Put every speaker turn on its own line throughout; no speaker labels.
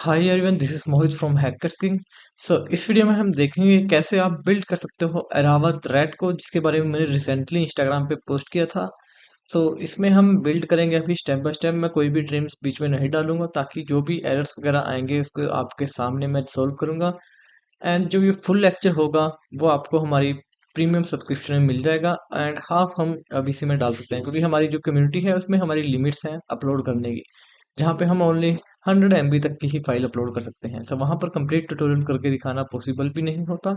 Hi everyone, this is Mohit from Hackersking. इस video में हम देखेंगे कैसे आप बिल्ड कर सकते हो एरावत रैट को, जिसके बारे में मैंने रिसेंटली इंस्टाग्राम पे पोस्ट किया था। इसमें हम बिल्ड करेंगे अभी स्टेप बाय स्टेप। मैं कोई भी ड्रीम्स बीच में नहीं डालूंगा ताकि जो भी एरर्स वगैरह आएंगे उसको आपके सामने मैं सॉल्व करूंगा। एंड जो ये फुल लेक्चर होगा वो आपको हमारी प्रीमियम सब्सक्रिप्शन में मिल जाएगा, एंड हाफ हम अब इसी में डाल सकते हैं क्योंकि हमारी जो कम्युनिटी है उसमें हमारी लिमिट्स हैं अपलोड करने की, जहाँ पे हम ओनली 100 MB तक की ही फाइल अपलोड कर सकते हैं। वहाँ पर कंप्लीट ट्यूटोरियल करके दिखाना पॉसिबल भी नहीं होता।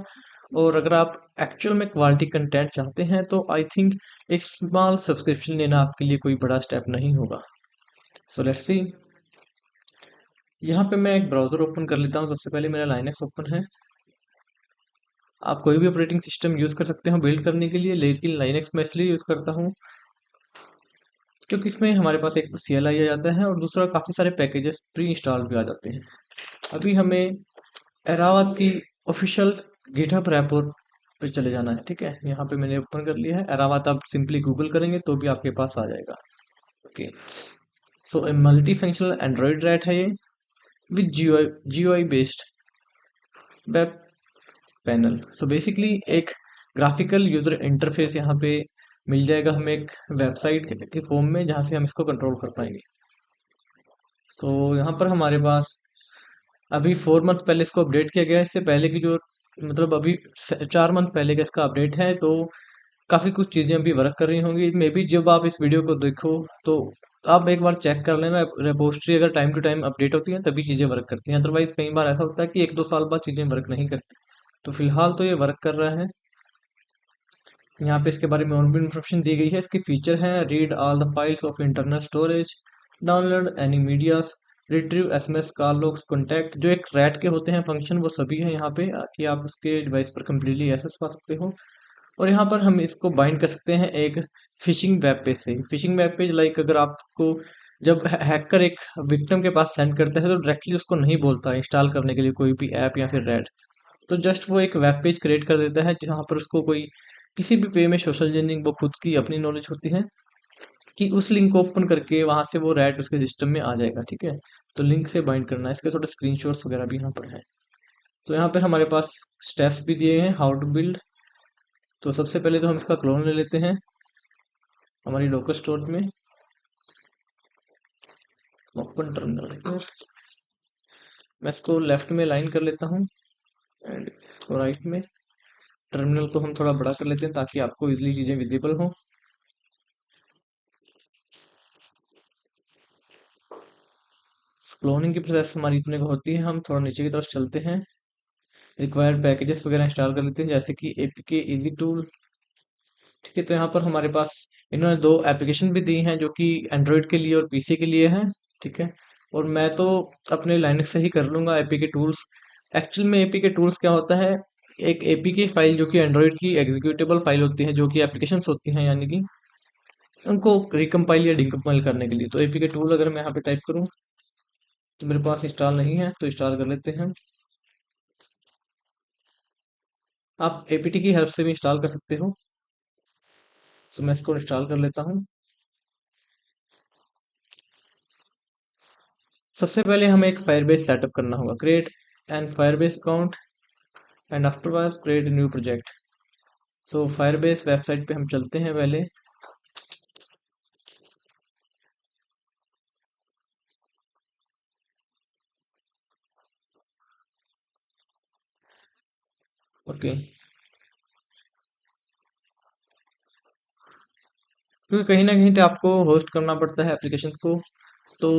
और अगर आप एक्चुअल में क्वालिटी कंटेंट चाहते हैं तो आई थिंक एक स्मॉल सब्सक्रिप्शन लेना आपके लिए कोई बड़ा स्टेप नहीं होगा। So let's see. यहाँ पे मैं एक ब्राउज़र ओपन कर लेता हूँ। सबसे पहले मेरा लाइनक्स ओपन है। आप कोई भी ऑपरेटिंग सिस्टम यूज़ कर सकते हो बिल्ड करने के लिए, लेकिन लाइनक्स मैं इसलिए यूज़ करता हूँ क्योंकि इसमें हमारे पास एक तो CLI आ जाता है और दूसरा काफ़ी सारे पैकेजेस प्री इंस्टॉल भी आ जाते हैं। अभी हमें एरावत की ऑफिशियल गिटहब रेपो पे चले जाना है। ठीक है, यहाँ पे मैंने ओपन कर लिया है एरावत। आप सिंपली गूगल करेंगे तो भी आपके पास आ जाएगा। Okay, multi functional Android rat है ये, with GUI based web panel. Basically एक ग्राफिकल यूजर इंटरफेस यहाँ पे मिल जाएगा हमें एक वेबसाइट के फॉर्म में, जहाँ से हम इसको कंट्रोल कर पाएंगे। यहाँ पर हमारे पास अभी 4 मंथ पहले इसको अपडेट किया गया है। इससे पहले की जो मतलब अभी 4 मंथ पहले का इसका अपडेट है, तो काफ़ी कुछ चीज़ें अभी वर्क कर रही होंगी। मे बी जब आप इस वीडियो को देखो तो आप एक बार चेक कर लेना, रेपोस्ट्री अगर टाइम टू टाइम अपडेट होती है तभी चीज़ें वर्क करती हैं। अदरवाइज कई बार ऐसा होता है कि 1-2 साल बाद चीज़ें वर्क नहीं करती। तो फिलहाल तो ये वर्क कर रहा है। यहाँ पे इसके बारे में और भी इन्फॉर्मेशन दी गई है। इसके फीचर हैं: read all the files of internal storage, download any medias, retrieve SMS call logs contact. जो एक रैट के होते हैं फंक्शन वो सभी हैं यहाँ पे, कि आप उसके डिवाइस पर कम्प्लीटली एक्सेस पा सकते हो। और यहाँ पर हम इसको बाइंड कर सकते हैं एक फिशिंग वेब पेज से। फिशिंग वेब पेज लाइक अगर आपको जब हैकर एक विक्टिम के पास सेंड करता है तो डायरेक्टली उसको नहीं बोलता इंस्टॉल करने के लिए कोई भी ऐप या फिर रैट। तो जस्ट वो एक वेब पेज क्रिएट कर देता है जहाँ पर उसको कोई किसी भी वे में सोशल इंजीनियरिंग, वो खुद की अपनी नॉलेज होती है कि उस लिंक को ओपन करके वहां से वो रैट उसके सिस्टम में आ जाएगा। ठीक है, तो लिंक से बाइंड करना है। इसके थोड़े स्क्रीनशॉट्स वगैरह भी यहाँ पर है। तो यहाँ पर हमारे पास स्टेप्स भी दिए हैं हाउ टू बिल्ड। तो सबसे पहले तो हम इसका क्लोन ले लेते हैं हमारी लोकल स्टोर में। ओपन टर्मिनल, मैं इसको लेफ्ट में लाइन कर लेता हूँ एंड इसको राइट में। टर्मिनल को हम थोड़ा बड़ा कर लेते हैं ताकि आपको इजीली चीज़ें विजिबल हो। क्लोनिंग की प्रोसेस हमारी इतने को होती है, हम थोड़ा नीचे की तरफ चलते हैं। रिक्वायर्ड पैकेजेस वगैरह इंस्टॉल कर लेते हैं, जैसे कि APK इजी टूल। ठीक है, तो यहाँ पर हमारे पास इन्होंने 2 एप्लीकेशन भी दी हैं जो कि एंड्रॉयड के लिए और PC के लिए हैं। ठीक है, और मैं तो अपने लाइनक्स से ही कर लूँगा APK टूल्स। एक्चुअल में APK टूल्स क्या होता है, एक APK फाइल जो कि एंड्रॉयड की एग्जीक्यूटेबल फाइल होती है, जो कि एप्लीकेशंस होती हैं, यानी कि उनको रिकम्पाइल या डिकम्पाइल करने के लिए। तो APK टूल अगर मैं यहाँ पे टाइप करूँ तो मेरे पास इंस्टॉल नहीं है, तो इंस्टॉल कर लेते हैं। आप APT की हेल्प से भी इंस्टॉल कर सकते हो। मैं इसको इंस्टॉल कर लेता हूँ। सबसे पहले हमें एक फायरबेस सेटअप करना होगा। Create an Firebase account and afterwards create new project. Firebase website पे हम चलते हैं पहले। ओके, क्योंकि कहीं ना कहीं तो आपको होस्ट करना पड़ता है एप्लीकेशन को। तो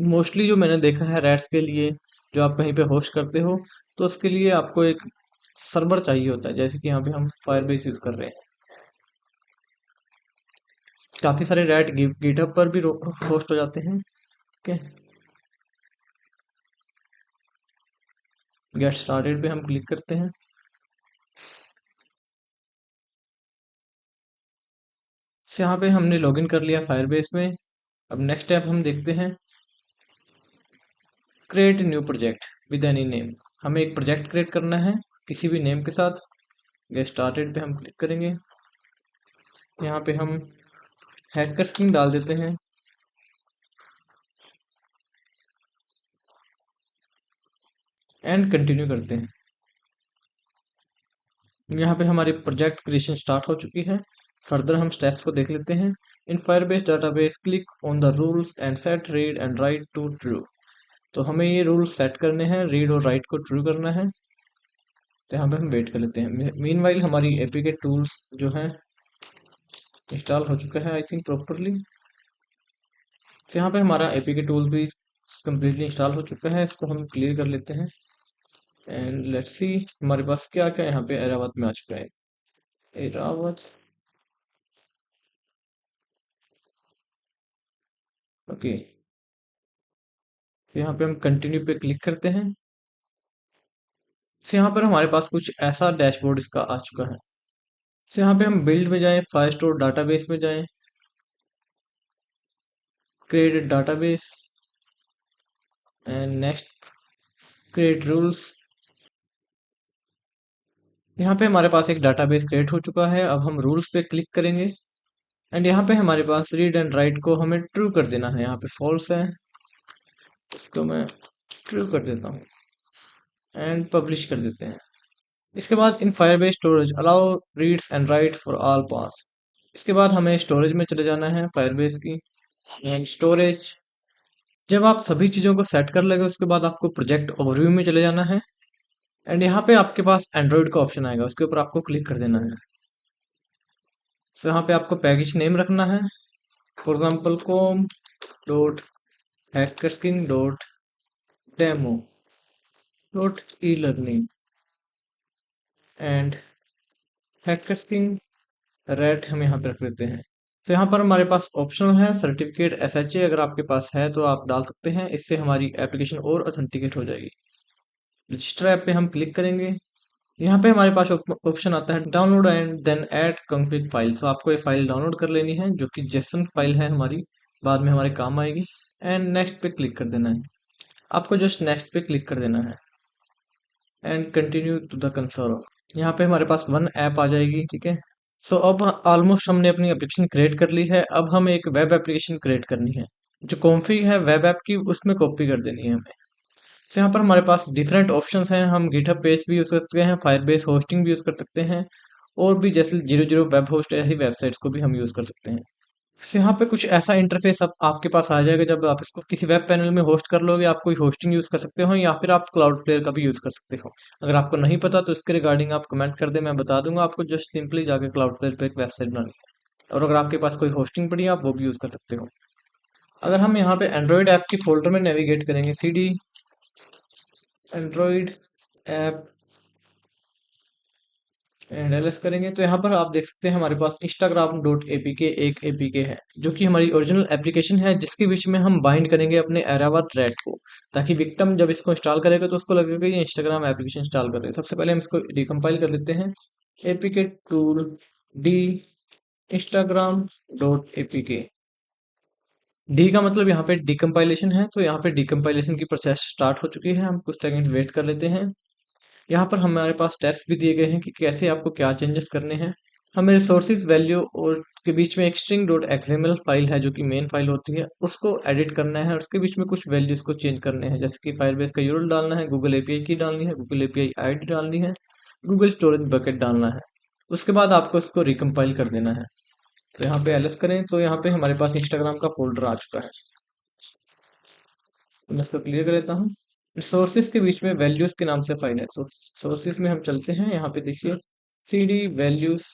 मोस्टली जो मैंने देखा है रैट्स के लिए, जो आप कहीं पे होस्ट करते हो तो उसके लिए आपको एक सर्वर चाहिए होता है, जैसे कि यहाँ पे हम फायरबेस यूज कर रहे हैं। काफी सारे रैट गिटहब पर भी होस्ट हो जाते हैं। ओके, गेट स्टार्टेड पे हम क्लिक करते हैं। यहाँ पे हमने लॉगिन कर लिया फायरबेस में। अब नेक्स्ट स्टेप हम देखते हैं, create new project with any name. हमें एक प्रोजेक्ट क्रिएट करना है किसी भी नेम के साथ। गेट स्टार्टेड पे हम क्लिक करेंगे। यहाँ पे हम हैकरस्किंग डाल देते हैं। एंड कंटिन्यू करते हैं। यहाँ पे हमारी प्रोजेक्ट क्रिएशन स्टार्ट हो चुकी है। फर्दर हम स्टेप्स को देख लेते हैं। In Firebase database click on the rules and set read and write to true. तो हमें ये रूल्स सेट करने हैं, रीड और राइट को ट्रू करना है। तो यहाँ पे हम वेट कर लेते हैं। मीनवाइल हमारी एपीके टूल्स जो है इंस्टॉल हो चुका है आई थिंक प्रॉपरली। तो यहाँ पे हमारा एपीके टूल्स भी कम्प्लीटली इंस्टॉल हो चुका है। इसको हम क्लियर कर लेते हैं एंड लेट्स सी हमारे पास क्या क्या यहाँ पे ऐरावत में आ चुका है। ऐरावत, ओके। तो यहाँ पे हम कंटिन्यू पे क्लिक करते हैं। तो यहाँ पर हमारे पास कुछ ऐसा डैशबोर्ड इसका आ चुका है। तो यहाँ पे हम बिल्ड में जाएं, फायर स्टोर डाटाबेस में जाएं, create database and next create rules. यहाँ पे हमारे पास एक डाटाबेस क्रिएट हो चुका है। अब हम रूल्स पे क्लिक करेंगे एंड यहाँ पे हमारे पास रीड एंड राइट को हमें ट्रू कर देना है। यहाँ पे फॉल्स है, इसको मैं ट्रू कर देता हूँ एंड पब्लिश कर देते हैं। इसके बाद in Firebase storage allow reads and write for all pass. इसके बाद हमें स्टोरेज में चले जाना है फायरबेस की एंड स्टोरेज। जब आप सभी चीज़ों को सेट कर लेंगे उसके बाद आपको प्रोजेक्ट ओवरव्यू में चले जाना है एंड यहाँ पे आपके पास एंड्रॉइड का ऑप्शन आएगा, उसके ऊपर आपको क्लिक कर देना है। तो यहाँ पे आपको पैकेज नेम रखना है, for example com dot Hackersking dot demo dot e learning and Hackersking rate हम यहाँ पे रख लेते हैं। तो यहाँ पर हमारे पास ऑप्शनल है सर्टिफिकेट एसएचए, अगर आपके पास है तो आप डाल सकते हैं, इससे हमारी एप्लीकेशन और ऑथेंटिकेट हो जाएगी। रजिस्टर ऐप पे हम क्लिक करेंगे। यहाँ पे हमारे पास ऑप्शन आता है download and then add config file. तो आपको ये फाइल डाउनलोड कर लेनी है जो कि जेसन फाइल है हमारी, बाद में हमारे काम आएगी। एंड नेक्स्ट पे क्लिक कर देना है। आपको जस्ट नेक्स्ट पे क्लिक कर देना है and continue to the console. यहाँ पे हमारे पास वन ऐप आ जाएगी, ठीक है। सो अब ऑलमोस्ट हमने अपनी एप्लीकेशन क्रिएट कर ली है। अब हमें एक वेब एप्लीकेशन क्रिएट करनी है। जो कॉन्फ़िग है वेब ऐप की उसमें कॉपी कर देनी है हमें। तो यहाँ पर हमारे पास डिफरेंट ऑप्शंस हैं। हम गिटहब पेज भी यूज़ कर सकते हैं, फायरबेस होस्टिंग भी यूज़ कर सकते हैं, और भी जैसे 00 वेब होस्ट ऐसी वेबसाइट्स को भी हम यूज़ कर सकते हैं। तो यहाँ पे कुछ ऐसा इंटरफेस अब आपके पास आ जाएगा। जब आप इसको किसी वेब पैनल में होस्ट कर लोगे, आप कोई होस्टिंग यूज़ कर सकते हो या फिर आप क्लाउड फ्लेयर का भी यूज़ कर सकते हो। अगर आपको नहीं पता तो इसके रिगार्डिंग आप कमेंट कर दे, मैं बता दूंगा आपको। जस्ट सिंपली जाके क्लाउड फ्लेयर पे एक वेबसाइट बनानी है, और अगर आपके पास कोई होस्टिंग पड़ी है आप वो भी यूज़ कर सकते हो। अगर हम यहाँ पे एंड्रॉयड ऐप की फोल्डर में नेविगेट करेंगे, CD Android app and LS करेंगे, तो यहाँ पर आप देख सकते हैं हमारे पास इंस्टाग्राम डॉट एपीके एक एपीके है जो कि हमारी ओरिजिनल एप्लीकेशन है, जिसके बीच में हम बाइंड करेंगे अपने ऐरावत रैट को, ताकि विक्टिम जब इसको इंस्टॉल करेगा तो उसको लगेगा ये इंस्टाग्राम एप्लीकेशन इंस्टॉल कर रहे हैं। सबसे पहले हम इसको डिकम्पाइल कर लेते हैं। APK tool D Instagram dot APK. D का मतलब यहाँ पे डिकम्पाइलेशन है, तो यहाँ पे डिकम्पाइलेशन की प्रोसेस स्टार्ट हो चुकी है। हम कुछ सेकंड वेट कर लेते हैं। यहाँ पर हमारे पास स्टेप्स भी दिए गए हैं कि कैसे आपको क्या चेंजेस करने हैं। हमें रिसोर्सेज वैल्यू और के बीच में एक स्ट्रिंग डॉट एक्सएमएल फाइल है जो कि मेन फाइल होती है, उसको एडिट करना है और उसके बीच में कुछ वैल्यूज को चेंज करने हैं, जैसे कि फायरबेस का यूआरएल डालना है, गूगल एपीआई की डालनी है, गूगल एपीआई आईडी डालनी है, गूगल स्टोरेज बकेट डालना है। उसके बाद आपको इसको रिकम्पाइल कर देना है। तो यहाँ पे एलएस करें तो यहाँ पे हमारे पास इंस्टाग्राम का फोल्डर आ चुका है। तो मैं इसको क्लियर कर लेता हूँ। रिसोर्सेज के बीच में वैल्यूज के नाम से फाइल है। सोर्सेज में हम चलते हैं, यहाँ पे देखिए CD वैल्यूज।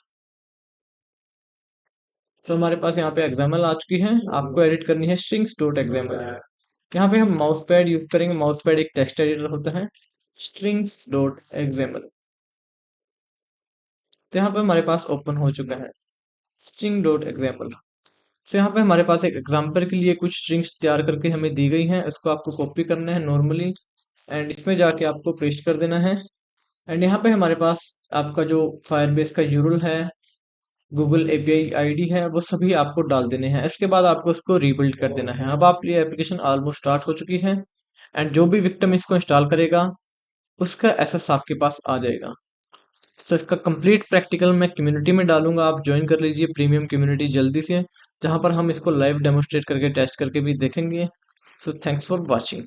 तो हमारे पास यहाँ पे एग्जाम्पल आ चुकी है। आपको एडिट करनी है स्ट्रिंग्स डॉट एग्जाम्पल। यहाँ पे हम माउस पैड यूज करेंगे। माउस पैड एक टेक्स्ट एडिटर होता है। स्ट्रिंग्स डॉट एग्जाम्पल, तो यहाँ पे हमारे पास ओपन हो चुका है स्ट्रिंग डॉट एग्जाम्पल। तो यहाँ पे हमारे पास एक एग्जाम्पल के लिए कुछ स्ट्रिंग्स तैयार करके हमें दी गई हैं। इसको आपको कॉपी करना है नॉर्मली एंड इसमें जाके आपको पेस्ट कर देना है। एंड यहाँ पे हमारे पास आपका जो फायरबेस का यूआरएल है, गूगल एपीआई आईडी है, वो सभी आपको डाल देने हैं। इसके बाद आपको इसको रीबिल्ड कर देना है। अब आप ये एप्लीकेशन ऑलमोस्ट स्टार्ट हो चुकी है एंड जो भी विक्टिम इसको इंस्टॉल करेगा उसका एसएस आपके पास आ जाएगा। तो इसका कंप्लीट प्रैक्टिकल मैं कम्युनिटी में डालूंगा, आप ज्वाइन कर लीजिए प्रीमियम कम्युनिटी जल्दी से, जहां पर हम इसको लाइव डेमोस्ट्रेट करके टेस्ट करके भी देखेंगे। So thanks for watching.